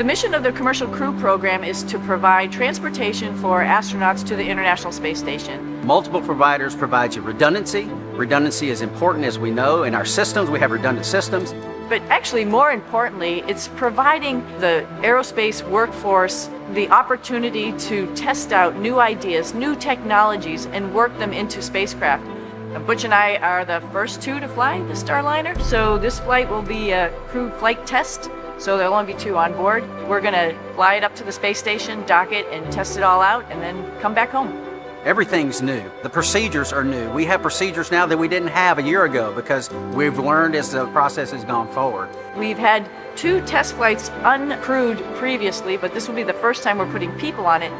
The mission of the Commercial Crew Program is to provide transportation for astronauts to the International Space Station. Multiple providers provide you redundancy. Redundancy is important, as we know. In our systems, we have redundant systems. But actually, more importantly, it's providing the aerospace workforce the opportunity to test out new ideas, new technologies, and work them into spacecraft. Butch and I are the first two to fly the Starliner, so this flight will be a crew flight test. So there'll only be two on board. We're going to fly it up to the space station, dock it, and test it all out, and then come back home. Everything's new. The procedures are new. We have procedures now that we didn't have a year ago because we've learned as the process has gone forward. We've had 2 test flights uncrewed previously, but this will be the first time we're putting people on it.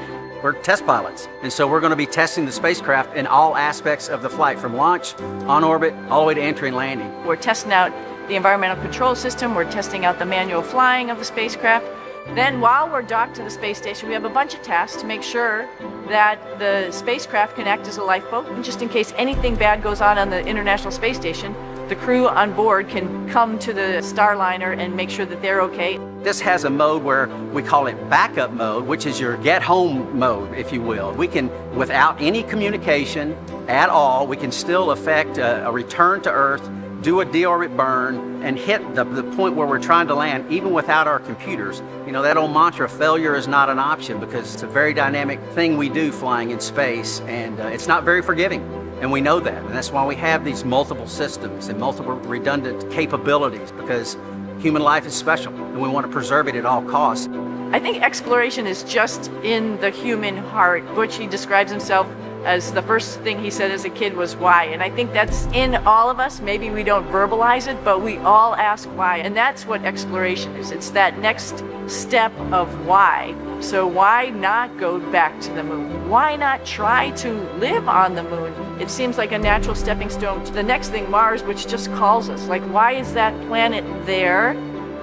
We're test pilots, and so we're going to be testing the spacecraft in all aspects of the flight, from launch, on orbit, all the way to entry and landing. We're testing out the environmental control system, we're testing out the manual flying of the spacecraft. Then while we're docked to the space station, we have a bunch of tasks to make sure that the spacecraft can act as a lifeboat. And just in case anything bad goes on the International Space Station, the crew on board can come to the Starliner and make sure that they're okay. This has a mode where we call it backup mode, which is your get home mode, if you will. We can, without any communication at all, we can still effect a return to Earth, do a deorbit burn, and hit the point where we're trying to land, even without our computers. You know, that old mantra, failure is not an option, because it's a very dynamic thing we do flying in space, and it's not very forgiving. And we know that, and that's why we have these multiple systems and multiple redundant capabilities, because human life is special, and we want to preserve it at all costs. I think exploration is just in the human heart. Butch, he describes himself as the first thing he said as a kid was why. And I think that's in all of us. Maybe we don't verbalize it, but we all ask why. And that's what exploration is. It's that next step of why. So why not go back to the moon? Why not try to live on the moon? It seems like a natural stepping stone to the next thing, Mars, which just calls us. Like, why is that planet there?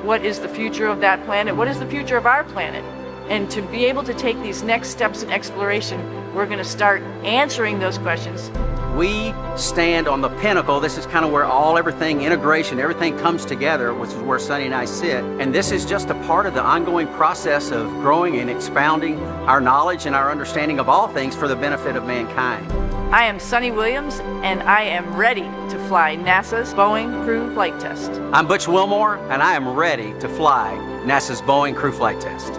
What is the future of that planet? What is the future of our planet? And to be able to take these next steps in exploration, we're going to start answering those questions. We stand on the pinnacle. This is kind of where everything, integration, everything comes together, which is where Sunny and I sit. And this is just a part of the ongoing process of growing and expounding our knowledge and our understanding of all things for the benefit of mankind. I am Sunny Williams, and I am ready to fly NASA's Boeing Crew Flight Test. I'm Butch Wilmore, and I am ready to fly NASA's Boeing Crew Flight Test.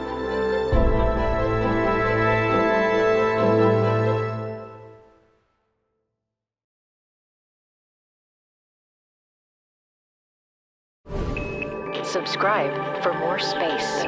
Subscribe for more space.